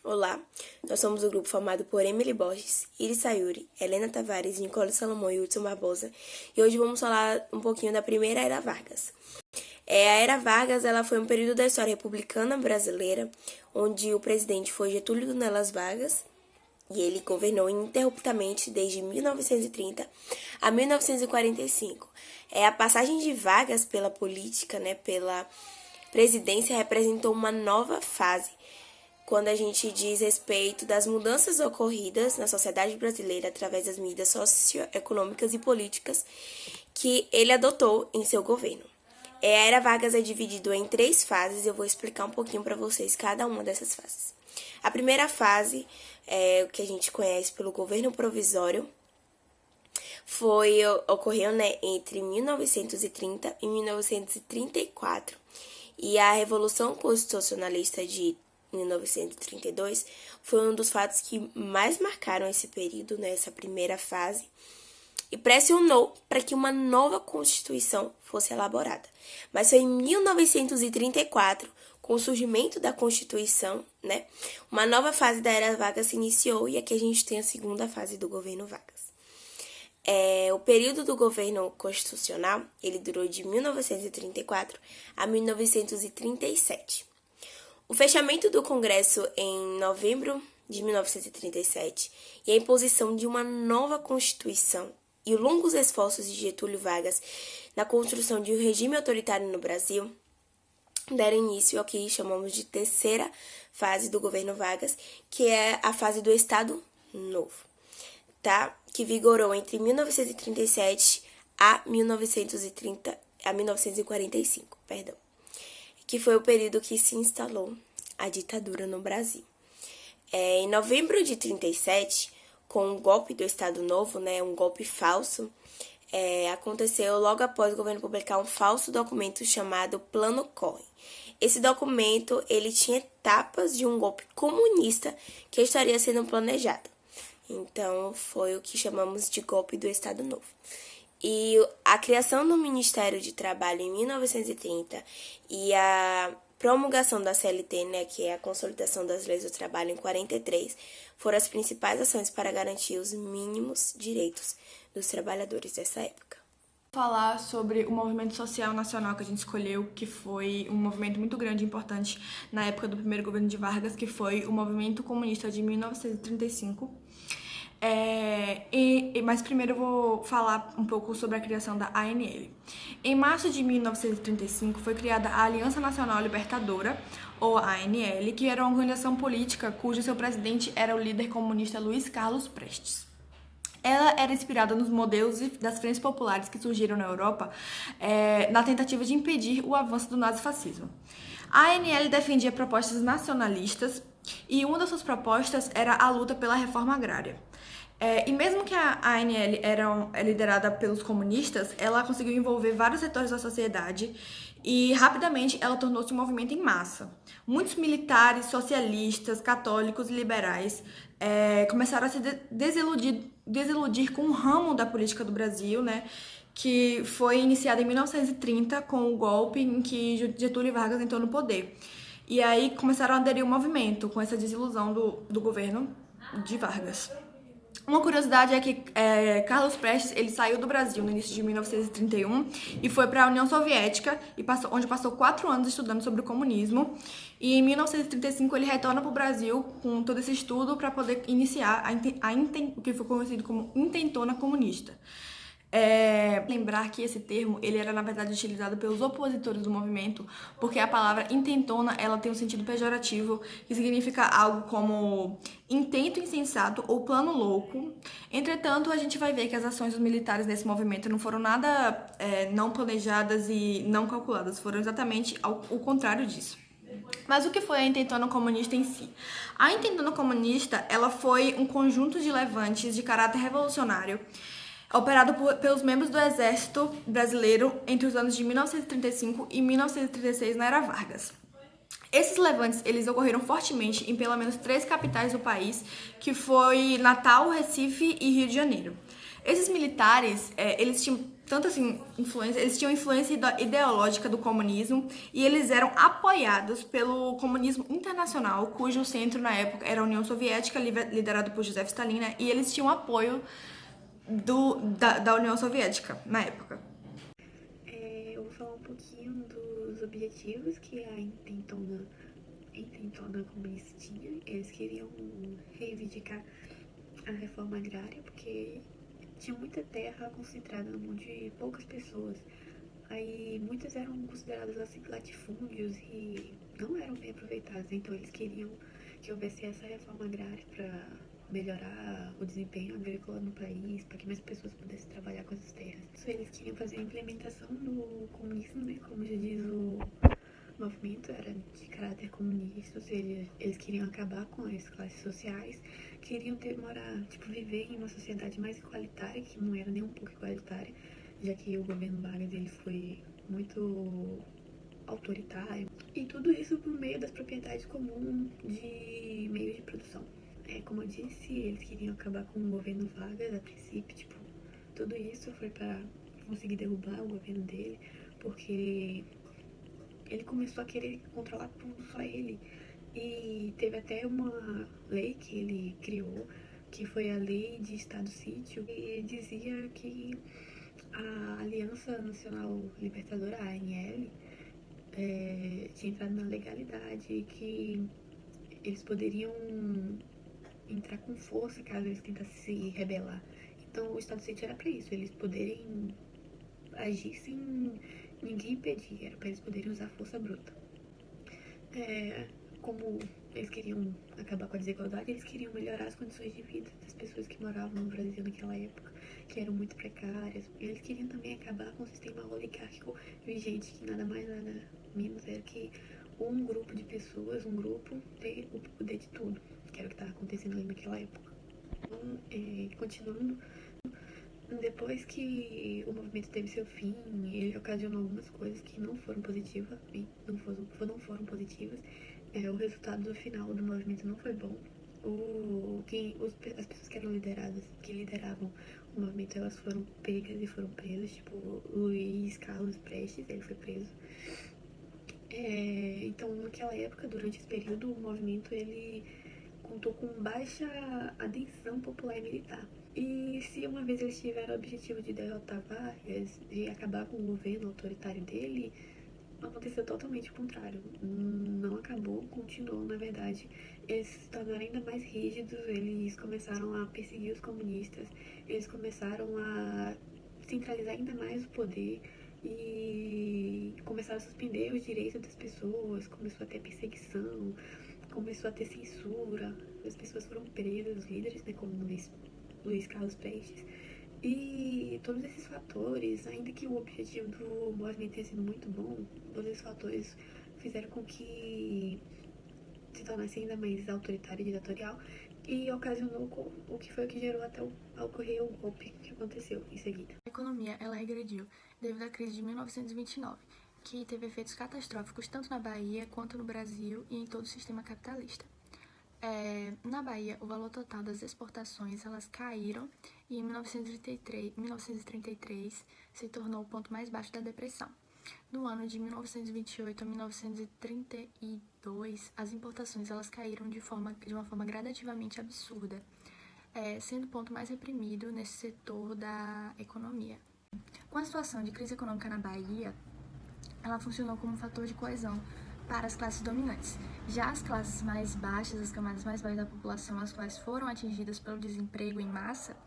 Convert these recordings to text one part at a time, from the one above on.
Olá, nós somos o grupo formado por Emily Borges, Iris Sayuri, Helena Tavares, Nicole Salomão e Hudson Barbosa, e hoje vamos falar um pouquinho da primeira Era Vargas. A Era Vargas ela foi um período da história republicana brasileira, onde o presidente foi Getúlio Nelas Vargas, e ele governou ininterruptamente desde 1930 a 1945. A passagem de Vargas pela política, pela presidência, representou uma nova fase, quando a gente diz respeito das mudanças ocorridas na sociedade brasileira através das medidas socioeconômicas e políticas que ele adotou em seu governo. A Era Vargas é dividida em 3 fases, eu vou explicar um pouquinho para vocês cada uma dessas fases. A primeira fase, o que a gente conhece pelo governo provisório, ocorreu entre 1930 e 1934, e a Revolução Constitucionalista de 1932 foi um dos fatos que mais marcaram esse período, essa primeira fase, e pressionou para que uma nova Constituição fosse elaborada. Mas foi em 1934, com o surgimento da Constituição, uma nova fase da Era Vargas se iniciou, e aqui a gente tem a segunda fase do governo Vargas. O período do governo constitucional, ele durou de 1934 a 1937. O fechamento do Congresso em novembro de 1937 e a imposição de uma nova Constituição e os longos esforços de Getúlio Vargas na construção de um regime autoritário no Brasil deram início ao que chamamos de terceira fase do governo Vargas, que é a fase do Estado Novo, que vigorou entre 1937 a 1945, que foi o período que se instalou a ditadura no Brasil. Em novembro de 37, com o golpe do Estado Novo, um golpe falso, aconteceu logo após o governo publicar um falso documento chamado Plano Collor. Esse documento ele tinha etapas de um golpe comunista que estaria sendo planejado. Então, foi o que chamamos de golpe do Estado Novo. E a criação do Ministério de Trabalho em 1930 e a promulgação da CLT, que é a consolidação das leis do trabalho em 43, foram as principais ações para garantir os mínimos direitos dos trabalhadores dessa época. Vou falar sobre o movimento social nacional que a gente escolheu, que foi um movimento muito grande e importante na época do primeiro governo de Vargas, que foi o Movimento Comunista de 1935. Mas primeiro eu vou falar um pouco sobre a criação da ANL. Em março de 1935 foi criada a Aliança Nacional Libertadora, ou ANL, que era uma organização política cujo seu presidente era o líder comunista Luiz Carlos Prestes. Ela era inspirada nos modelos das frentes populares que surgiram na Europa na tentativa de impedir o avanço do nazifascismo. A ANL defendia propostas nacionalistas e uma das suas propostas era a luta pela reforma agrária. E mesmo que a ANL era liderada pelos comunistas, ela conseguiu envolver vários setores da sociedade e rapidamente ela tornou-se um movimento em massa. Muitos militares, socialistas, católicos e liberais começaram a se desiludir com um ramo da política do Brasil, que foi iniciado em 1930 com o golpe em que Getúlio Vargas entrou no poder. E aí começaram a aderir ao movimento com essa desilusão do governo de Vargas. Uma curiosidade é que Carlos Prestes ele saiu do Brasil no início de 1931 e foi para a União Soviética, onde passou 4 anos estudando sobre o comunismo. E em 1935 ele retorna para o Brasil com todo esse estudo para poder iniciar o que foi conhecido como intentona comunista. Lembrar que esse termo ele era na verdade utilizado pelos opositores do movimento, porque a palavra intentona ela tem um sentido pejorativo que significa algo como intento insensato ou plano louco. Entretanto, a gente vai ver que as ações dos militares nesse movimento não foram nada não planejadas e não calculadas, foram exatamente o contrário disso. Mas o que foi a intentona comunista em si? A intentona comunista ela foi um conjunto de levantes de caráter revolucionário operado pelos membros do Exército Brasileiro entre os anos de 1935 e 1936 na Era Vargas. Esses levantes eles ocorreram fortemente em pelo menos 3 capitais do país, que foi Natal, Recife e Rio de Janeiro. Esses militares, eles tanto assim, eles tinham influência ideológica do comunismo e eles eram apoiados pelo comunismo internacional, cujo centro na época era a União Soviética, liderado por Joseph Stalin, né? E eles tinham apoio da União Soviética na época. Eu vou falar um pouquinho dos objetivos que a intentona comunista tinha. Eles queriam reivindicar a reforma agrária, porque tinha muita terra concentrada na mão de poucas pessoas. Aí muitas eram consideradas assim latifúndios e não eram bem aproveitadas. Então eles queriam que houvesse essa reforma agrária para melhorar o desempenho agrícola no país, para que mais pessoas pudessem trabalhar com essas terras. Isso eles queriam fazer a implementação do comunismo, né? Como já diz o movimento, era de caráter comunista, ou seja, eles queriam acabar com as classes sociais, queriam viver em uma sociedade mais igualitária, que não era nem um pouco igualitária, já que o governo Vargas ele foi muito autoritário. E tudo isso por meio das propriedades comuns de meios de produção. Como eu disse, eles queriam acabar com o governo Vargas a princípio, tudo isso foi para conseguir derrubar o governo dele, porque ele começou a querer controlar tudo, só ele. E teve até uma lei que ele criou, que foi a Lei de Estado-Sítio, e dizia que a Aliança Nacional Libertadora, a ANL, tinha entrado na legalidade e que eles poderiam entrar com força caso eles tentassem se rebelar. Então o Estado-Sítio era para isso, eles poderem agir sem ninguém impedir, era para eles poderem usar força bruta. Como eles queriam acabar com a desigualdade, eles queriam melhorar as condições de vida das pessoas que moravam no Brasil naquela época, que eram muito precárias. E eles queriam também acabar com o sistema oligárquico vigente, que nada mais nada menos era que um grupo de pessoas, um grupo, ter o poder de tudo, que era o que estava acontecendo ali naquela época. Então, continuando, depois que o movimento teve seu fim, ele ocasionou algumas coisas que não foram positivas, não foram positivas. O resultado final do movimento não foi bom. As pessoas que lideravam o movimento, elas foram pegas e foram presas, tipo Luiz Carlos Prestes, ele foi preso. Então, naquela época, durante esse período, o movimento ele contou com baixa adesão popular e militar. E se uma vez eles tiveram o objetivo de derrotar Vargas, de acabar com o governo autoritário dele, aconteceu totalmente o contrário. Não acabou, continuou, na verdade. Eles se tornaram ainda mais rígidos, eles começaram a perseguir os comunistas, eles começaram a centralizar ainda mais o poder e começaram a suspender os direitos das pessoas, começou a ter perseguição, começou a ter censura, as pessoas foram presas, os líderes, né, como Luiz Carlos Prestes. E todos esses fatores, ainda que o objetivo do movimento tenha sido muito bom, todos esses fatores fizeram com que se tornasse ainda mais autoritário e ditatorial e ocasionou o que foi o que gerou até ocorrer o golpe que aconteceu em seguida. A economia ela regrediu devido à crise de 1929, que teve efeitos catastróficos tanto na Bahia quanto no Brasil e em todo o sistema capitalista. Na Bahia, o valor total das exportações elas caíram e em 1933 se tornou o ponto mais baixo da depressão. No ano de 1928 a 1932, as importações elas caíram de uma forma gradativamente absurda, sendo o ponto mais reprimido nesse setor da economia. Com a situação de crise econômica na Bahia, ela funcionou como um fator de coesão para as classes dominantes. Já as classes mais baixas, as camadas mais baixas da população, as quais foram atingidas pelo desemprego em massa,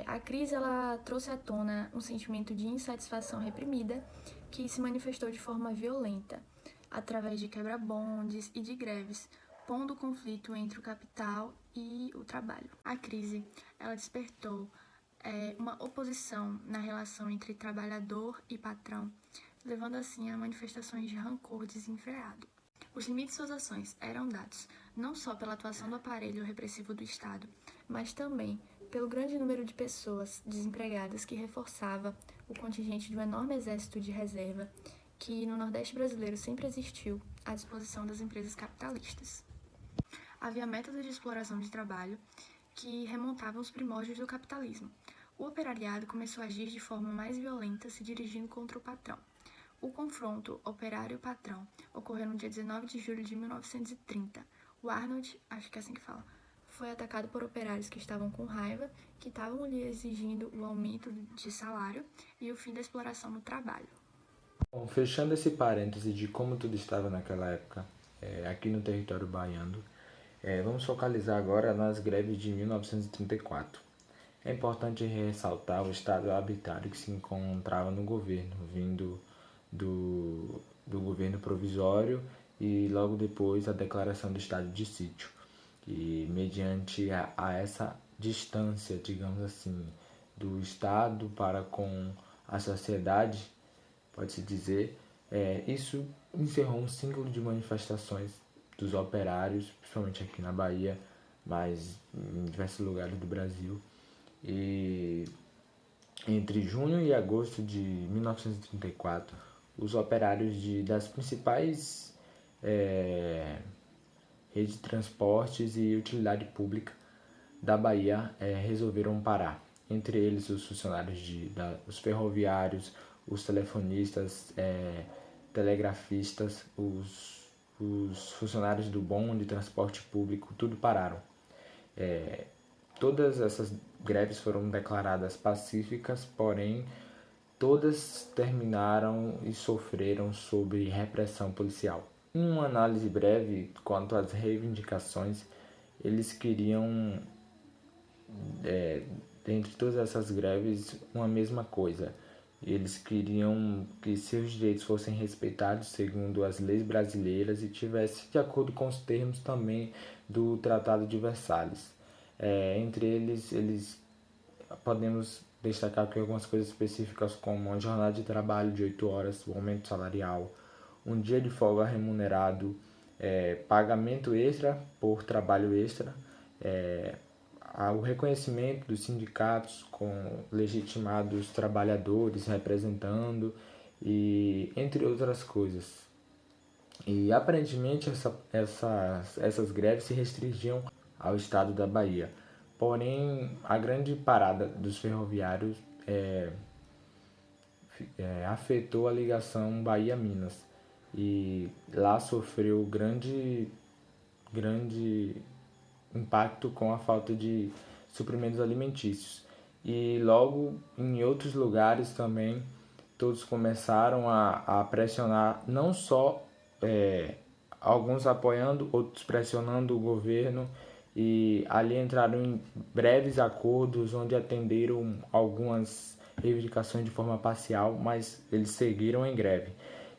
a crise ela trouxe à tona um sentimento de insatisfação reprimida que se manifestou de forma violenta, através de quebra-bondes e de greves, pondo o conflito entre o capital e o trabalho. A crise ela despertou uma oposição na relação entre trabalhador e patrão, levando assim a manifestações de rancor desenfreado. Os limites de suas ações eram dados não só pela atuação do aparelho repressivo do Estado, mas também pelo grande número de pessoas desempregadas que reforçava o contingente de um enorme exército de reserva que no Nordeste brasileiro sempre existiu à disposição das empresas capitalistas. Havia métodos de exploração de trabalho que remontavam os primórdios do capitalismo. O operariado começou a agir de forma mais violenta, se dirigindo contra o patrão. O confronto operário-patrão ocorreu no dia 19 de julho de 1930. O Arnold, acho que é assim que fala, foi atacado por operários que estavam com raiva, que estavam lhe exigindo o aumento de salário e o fim da exploração no trabalho. Bom, fechando esse parêntese de como tudo estava naquela época, aqui no território baiano, vamos focalizar agora nas greves de 1934. É importante ressaltar o estado arbitrário que se encontrava no governo, vindo do governo provisório e logo depois a declaração do estado de sítio. E mediante a essa distância, digamos assim, do Estado para com a sociedade, pode-se dizer, isso encerrou um ciclo de manifestações dos operários, principalmente aqui na Bahia, mas em diversos lugares do Brasil. E entre junho e agosto de 1934, os operários das principais redes de transportes e utilidade pública da Bahia resolveram parar. Entre eles os funcionários os ferroviários, os telefonistas, telegrafistas, os funcionários do bonde de transporte público, tudo pararam. Todas essas greves foram declaradas pacíficas, porém todas terminaram e sofreram sob repressão policial. Em uma análise breve quanto às reivindicações, eles queriam, dentre todas essas greves, uma mesma coisa. Eles queriam que seus direitos fossem respeitados segundo as leis brasileiras e tivessem de acordo com os termos também do Tratado de Versalhes. Entre eles podemos destacar aqui algumas coisas específicas como a jornada de trabalho de 8 horas, o aumento salarial, um dia de folga remunerado, pagamento extra por trabalho extra, o reconhecimento dos sindicatos com legitimados trabalhadores representando, e entre outras coisas. E aparentemente essas greves se restringiam ao estado da Bahia. Porém, a grande parada dos ferroviários afetou a ligação Bahia-Minas. E lá sofreu grande impacto com a falta de suprimentos alimentícios. E logo em outros lugares também, todos começaram a pressionar, não só alguns apoiando, outros pressionando o governo, e ali entraram em breves acordos onde atenderam algumas reivindicações de forma parcial, mas eles seguiram em greve.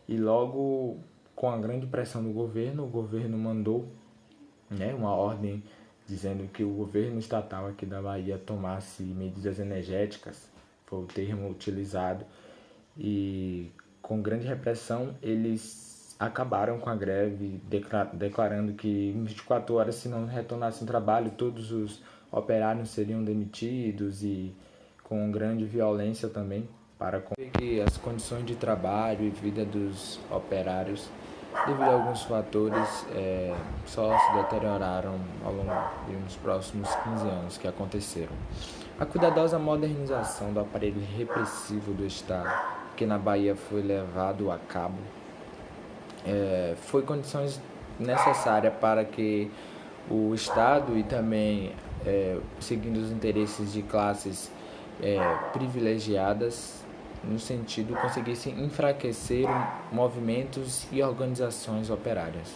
E logo, com a grande pressão do governo, o governo mandou uma ordem dizendo que o governo estatal aqui da Bahia tomasse medidas energéticas, foi o termo utilizado, e com grande repressão eles acabaram com a greve, declarando que em 24 horas, se não retornassem ao trabalho, todos os operários seriam demitidos, e com grande violência também, para que as condições de trabalho e vida dos operários, devido a alguns fatores, só se deterioraram ao longo dos próximos 15 anos que aconteceram. A cuidadosa modernização do aparelho repressivo do Estado, que na Bahia foi levado a cabo, foi condições necessárias para que o Estado, e também seguindo os interesses de classes privilegiadas, no sentido conseguisse enfraquecer movimentos e organizações operárias.